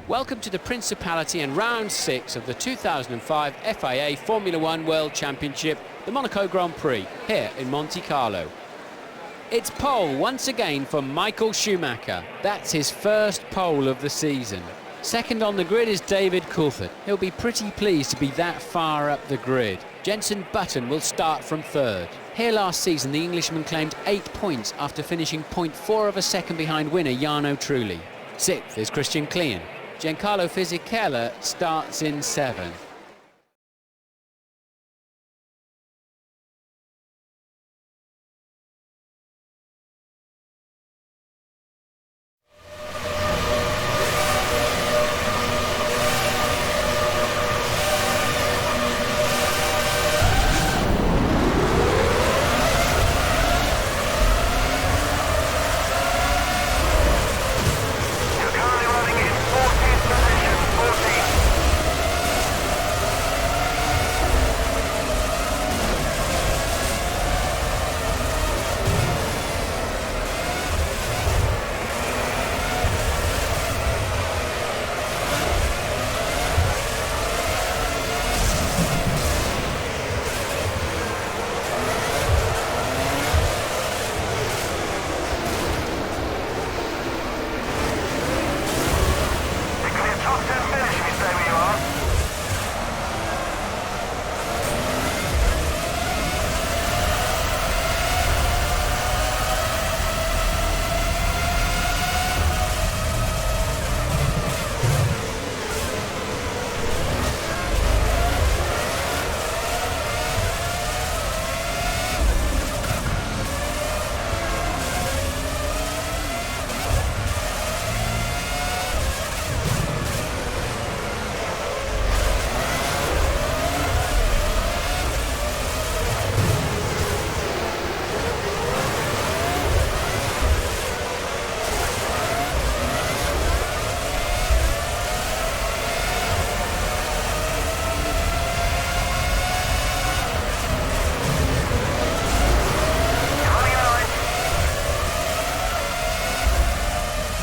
Welcome to the Principality and round 6 of the 2005 FIA Formula 1 World Championship, the Monaco Grand Prix, here in Monte Carlo. It's pole once again for Michael Schumacher. That's his first pole of the season. Second on the grid is David Coulthard. He'll be pretty pleased to be that far up the grid. Jenson Button will start from third. Here last season, the Englishman claimed 8 points after finishing 0.4 of a second behind winner Jarno Trulli. Sixth is Christian Klien. Giancarlo Fisichella starts in 7th.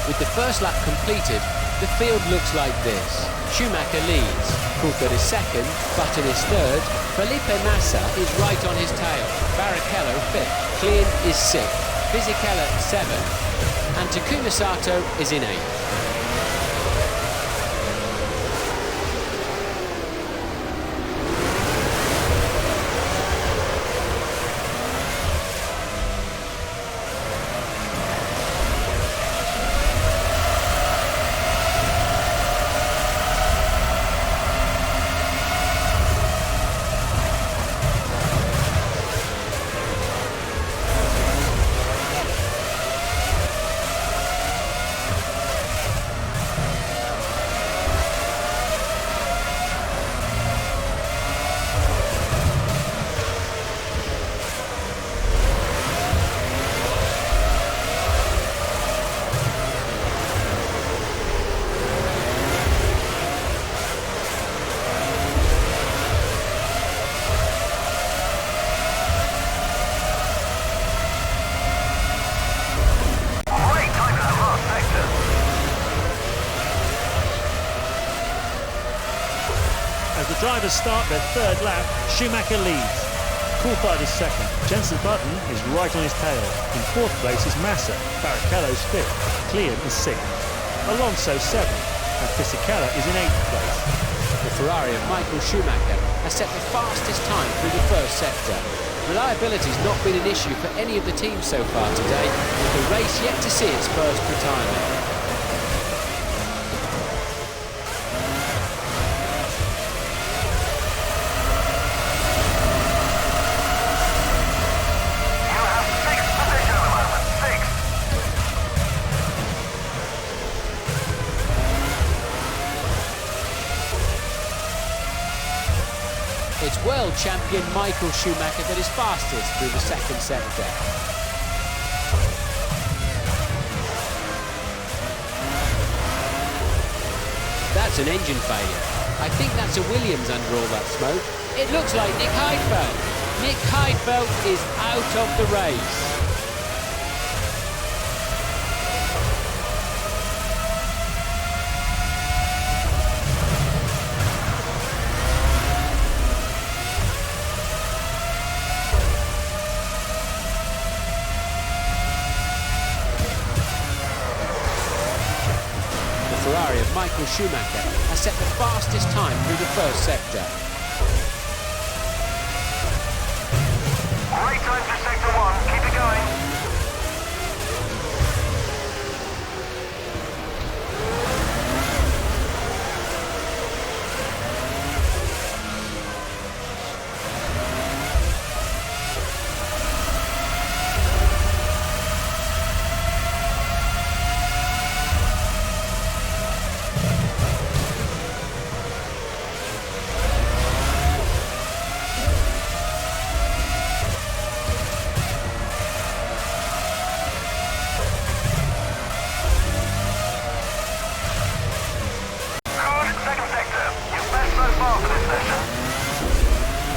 With the first lap completed, the field looks like this. Schumacher leads, Coulthard is second, Button is third, Felipe Massa is right on his tail, Barrichello fifth, Klien is sixth, Fisichella seventh, and Takuma Sato is in eighth. As the drivers start their third lap, Schumacher leads. Coulthard is second. Jenson Button is right on his tail. In fourth place is Massa. Barrichello's fifth. Klien is sixth. Alonso seventh. And Fisichella is in eighth place. The Ferrari of Michael Schumacher has set the fastest time through the first sector. Reliability's not been an issue for any of the teams so far today, with the race yet to see its first retirement. It's world champion Michael Schumacher that is fastest through the second sector. That's an engine failure. I think that's a Williams under all that smoke. It looks like Nick Heidfeld. Nick Heidfeld is out of the race. The Ferrari of Michael Schumacher has set the fastest time through the first sector. Great time for sector 1, keep it going.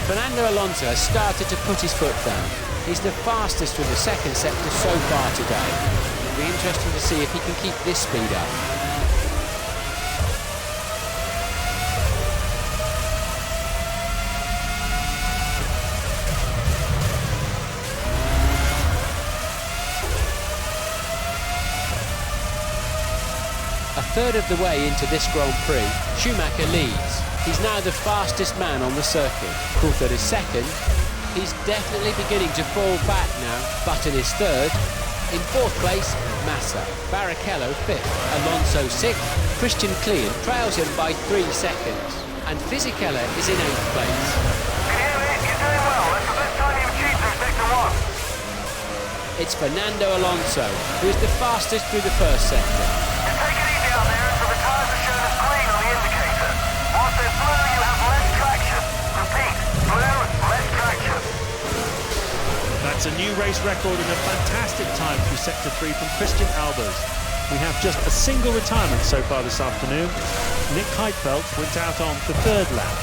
Fernando Alonso has started to put his foot down. He's the fastest through the second sector so far today. It'll be interesting to see if he can keep this speed up. A third of the way into this Grand Prix, Schumacher leads. He's now the fastest man on the circuit. Coulthard is second. He's definitely beginning to fall back now. Button is third. In fourth place, Massa. Barrichello fifth. Alonso sixth. Christian Klein trails him by 3 seconds. And Fisichella is in 8th place. Can you hear me? You're doing well. That's the best time you've achieved in sector 1. It's Fernando Alonso, who is the fastest through the first sector. Just take it easy out there until the tyres are shown as green on the indicator. Once they're blue, you have less traction. Repeat, blue, less traction. That's a new race record and a fantastic time through Sector 3 from Christian Albers. We have just a single retirement so far this afternoon. Nick Heidfeld went out on the 3rd lap.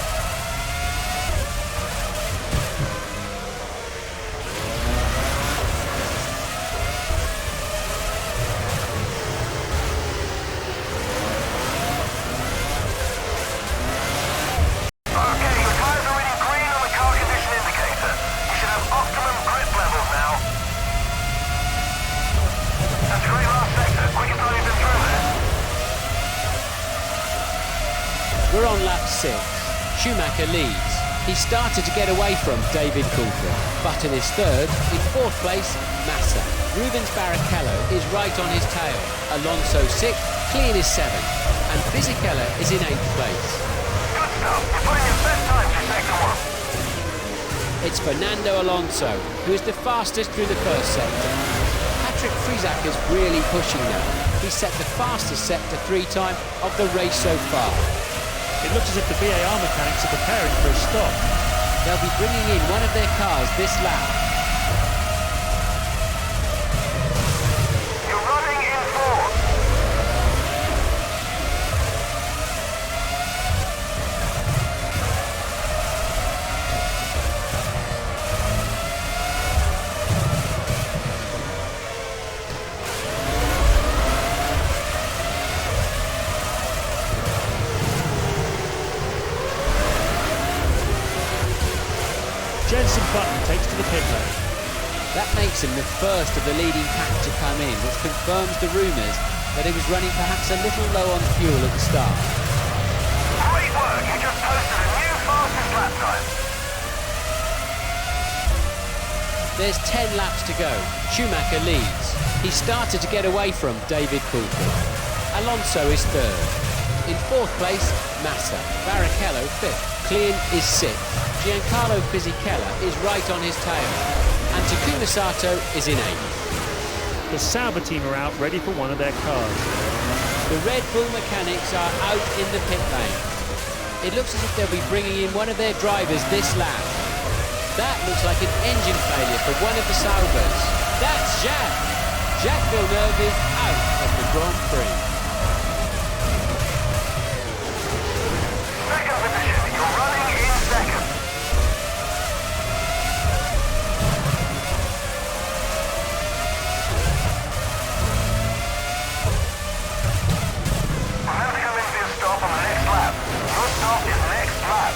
We're on lap 6. Schumacher leads. He started to get away from David Coulthard. Button is third. In fourth place, Massa. Rubens Barrichello is right on his tail. Alonso sixth. Klein is seventh. And Fisichella is in 8th place. Good stuff. You're putting your best time for sector 1. It's Fernando Alonso, who is the fastest through the first sector. Patrick Frisak is really pushing now. He set the fastest sector 3 time of the race so far. It looks as if the VAR mechanics are preparing for a stop. They'll be bringing in one of their cars this lap. You're running in 4th. Jenson Button takes to the pit lane. That makes him the first of the leading pack to come in, which confirms the rumours that he was running perhaps a little low on fuel at the start. Great work. You just posted a new fastest lap time. There's 10 laps to go. Schumacher leads. He started to get away from David Coulthard. Alonso is third. In fourth place, Massa. Barrichello fifth. Klein is sixth. Giancarlo Fisichella is right on his tail. And Takuma Sato is in 8th. The Sauber team are out ready for one of their cars. The Red Bull mechanics are out in the pit lane. It looks as if they'll be bringing in one of their drivers this lap. That looks like an engine failure for one of the Saubers. That's Jacques. Jacques Villeneuve is out of the Grand Prix. Second position. You're running in second. Remember to come in for your stop on the next lap. Your stop is next lap.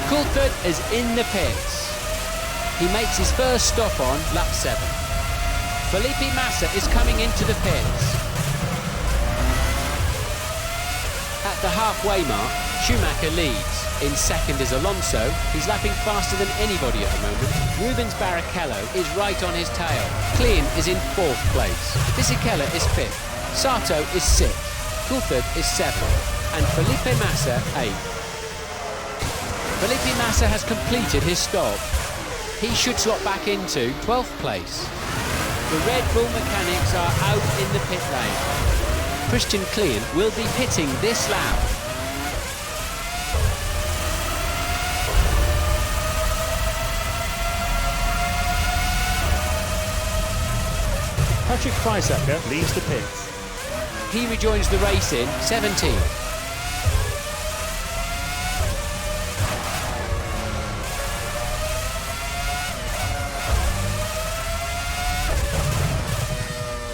Coulthard is in the pits. He makes his first stop on lap 7. Felipe Massa is coming into the pits. At the halfway mark, Schumacher leads. In second is Alonso. He's lapping faster than anybody at the moment. Rubens Barrichello is right on his tail. Klein is in 4th place. Fisichella is 5th. Sato is 6th. Coulthard is 7th. And Felipe Massa 8th. Felipe Massa has completed his stop. He should slot back into 12th place. The Red Bull mechanics are out in the pit lane. Christian Klein will be pitting this lap. Patrick Freisacker leaves the pits. He rejoins the race in 17th.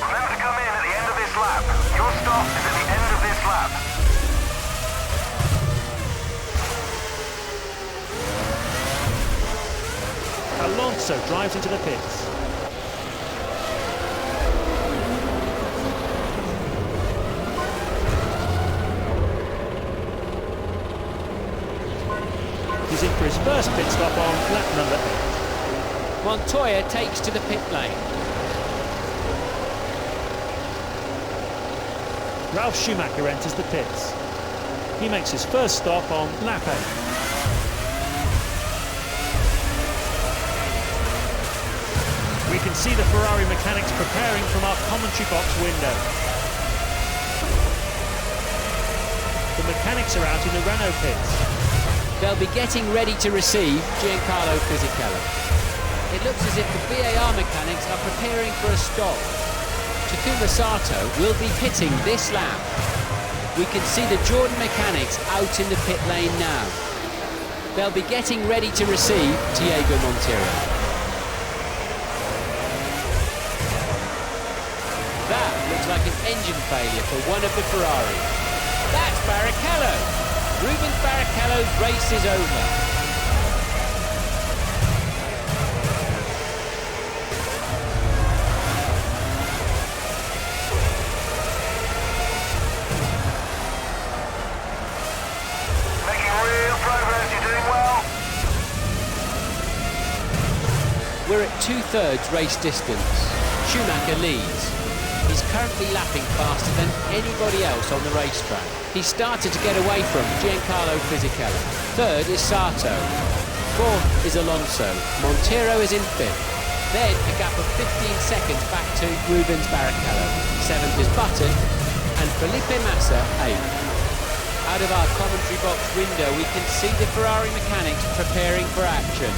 Remember to come in at the end of this lap. Your stop is at the end of this lap. Alonso drives into the pits. He's in for his first pit stop on lap number 8. Montoya takes to the pit lane. Ralf Schumacher enters the pits. He makes his first stop on lap 8. We can see the Ferrari mechanics preparing from our commentary box window. The mechanics are out in the Renault pits. They'll be getting ready to receive Giancarlo Fisichella. It looks as if the VAR mechanics are preparing for a stop. Takuma Sato will be pitting this lap. We can see the Jordan mechanics out in the pit lane now. They'll be getting ready to receive Diego Montero. That looks like an engine failure for one of the Ferraris. That's Barrichello. Rubens Barrichello's race is over. Making real progress, you're doing well. We're at 2/3 race distance. Schumacher leads. He's currently lapping faster than anybody else on the racetrack. He started to get away from Giancarlo Fisichella. 3rd is Sato. 4th is Alonso. Montero is in 5th. Then a gap of 15 seconds back to Rubens Barrichello. 7th is Button. And Felipe Massa 8th. Out of our commentary box window, we can see the Ferrari mechanics preparing for action.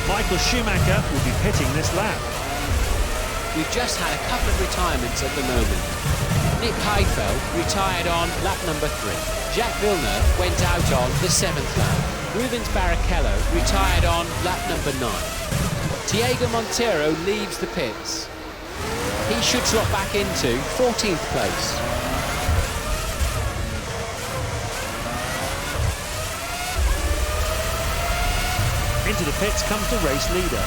Michael Schumacher will be pitting this lap. We've just had a couple of retirements at the moment. Nick Heidfeld retired on lap number 3. Jacques Villeneuve went out on the 7th lap. Rubens Barrichello retired on lap number 9. Diego Montero leaves the pits. He should slot back into 14th place. Into the pits comes the race leader.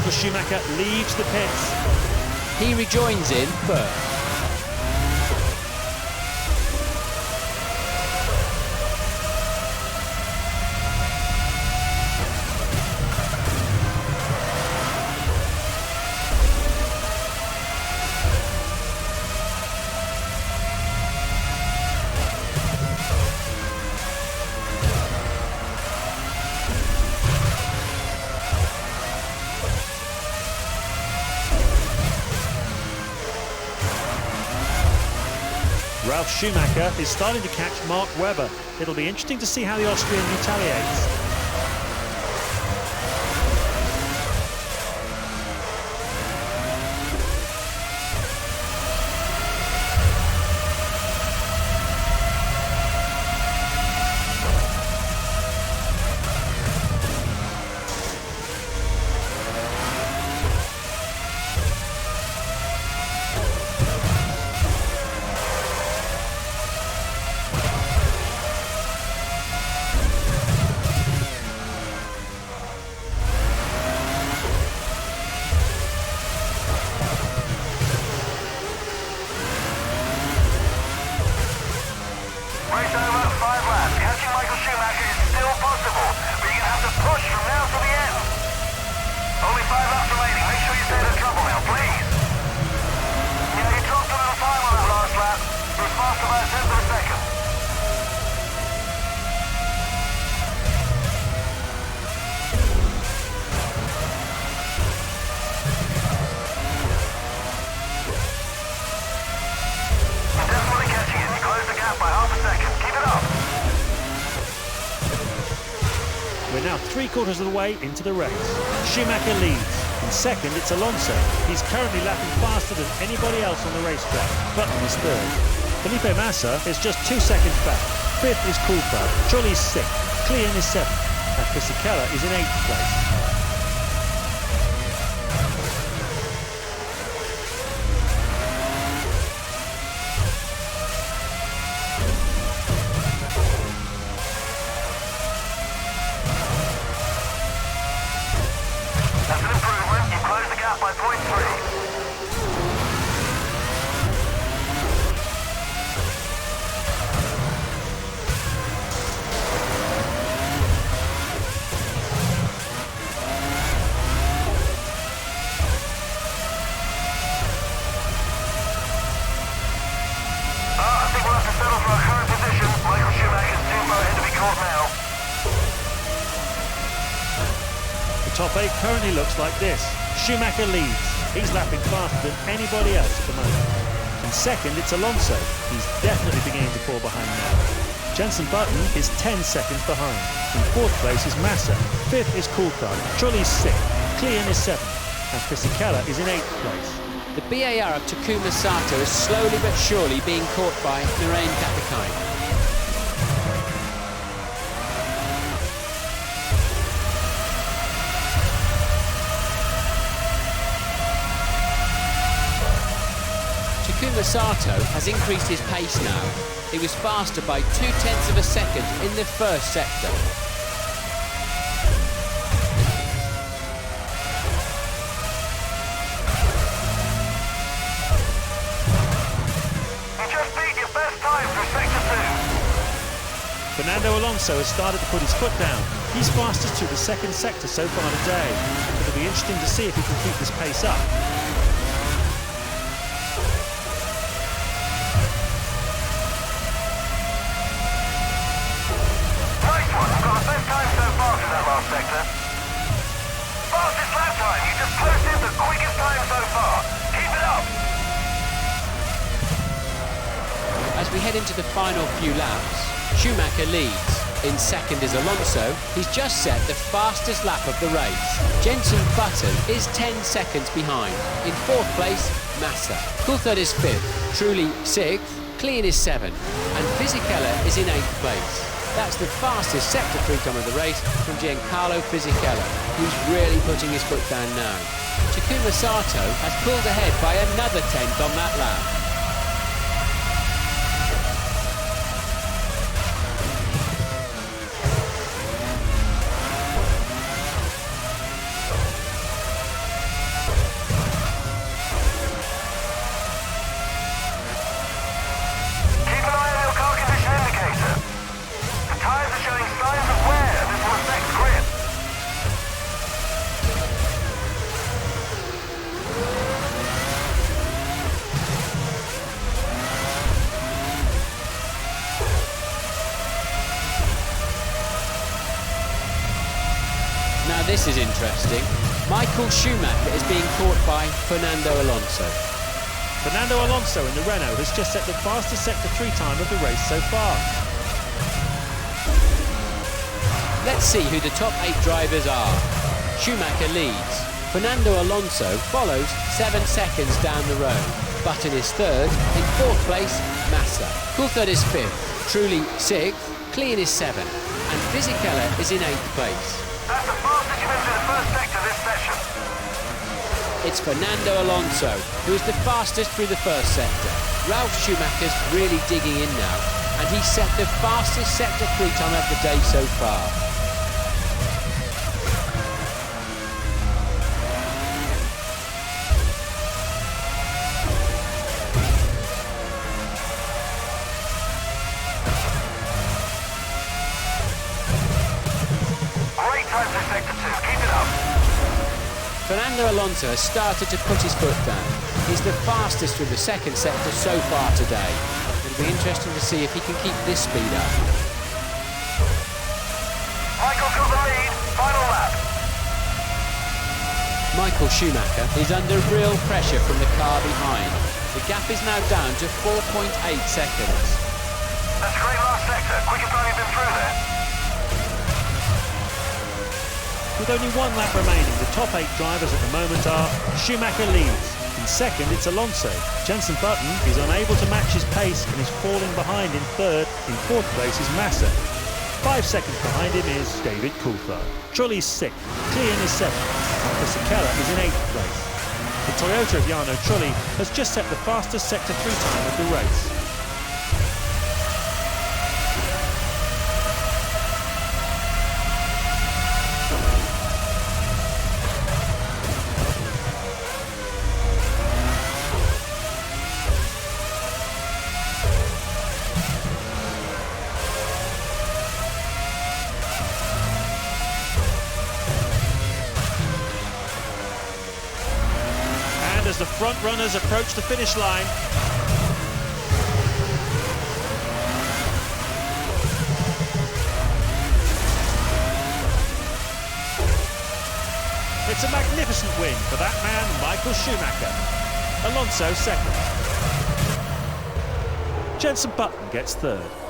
Schumacher leaves the pits. He rejoins in 3rd. Ralf Schumacher is starting to catch Mark Webber. It'll be interesting to see how the Austrian retaliates. now 3/4 of the way into the race. Schumacher leads. In second, it's Alonso. He's currently lapping faster than anybody else on the racetrack. Button is third. Felipe Massa is just 2 seconds back. Fifth is Coulthard. Trulli's sixth. Klein is seventh. And Fisichella is in 8th place. That's an improvement. You closed the gap by 0.3. I think we'll have to settle for our current position. Michael Schumacher's too far ahead to be caught now. The top 8 currently looks like this. Schumacher leads. He's lapping faster than anybody else at the moment. In second, it's Alonso. He's definitely beginning to fall behind now. Jenson Button is 10 seconds behind. In 4th place is Massa. 5th is Coulthard. Trulli's 6th. Klein is 7th. And Fisichella is in 8th place. The BAR of Takuma Sato is slowly but surely being caught by Narain Katakine. Takuma Sato has increased his pace now. He was faster by 0.2 of a second in the first sector. You just beat your best time through Sector 2. Fernando Alonso has started to put his foot down. He's fastest through the second sector so far today. It'll be interesting to see if he can keep this pace up. Nice one. You've got the best time so far through that last sector. Fastest lap time. You just posted the quickest time so far. Keep it up. As we head into the final few laps, Schumacher leads. In second is Alonso. He's just set the fastest lap of the race. Jenson Button is 10 seconds behind. In 4th place, Massa. Coulthard is 5th. Trulli 6th. Klein is 7th. And Fisichella is in 8th place. That's the fastest sector 3 time of the race from Giancarlo Fisichella, who's really putting his foot down now. Takuma Sato has pulled ahead by another 10th on that lap. Keep an eye on your car condition indicator. The tyres are showing signs of wear and this will affect grip. Now this is interesting. Michael Schumacher is being caught by Fernando Alonso. Fernando Alonso in the Renault has just set the fastest sector 3 time of the race so far. Let's see who the top 8 drivers are. Schumacher leads. Fernando Alonso follows 7 seconds down the road. Button is 3rd. In 4th place, Massa. Coulthard is 5th. Trulli 6th. Klein is 7th. And Fisichella is in 8th place. That's the fastest you've been through the first sector this session. It's Fernando Alonso, who is the fastest through the first sector. Ralf Schumacher's really digging in now, and he's set the fastest sector 3 time of the day so far. Great time through Sector 2. Keep it up. Fernando Alonso has started to put his foot down. He's the fastest through the second sector so far today. It'll be interesting to see if he can keep this speed up. Michael's got the lead. Final lap. Michael Schumacher is under real pressure from the car behind. The gap is now down to 4.8 seconds. That's a great last sector. Quickest time you've been through there. With only one lap remaining, the top 8 drivers at the moment are Schumacher leads. In second, it's Alonso. Jenson Button is unable to match his pace and is falling behind in third. In fourth place is Massa. 5 seconds behind him is David Coulthard. Trulli's sixth. Klein is seventh. Fisichella is in 8th place. The Toyota of Jarno Trulli has just set the fastest Sector 3 time of the race. As the front runners approach the finish line, it's a magnificent win for that man, Michael Schumacher. Alonso second. Jenson Button gets third.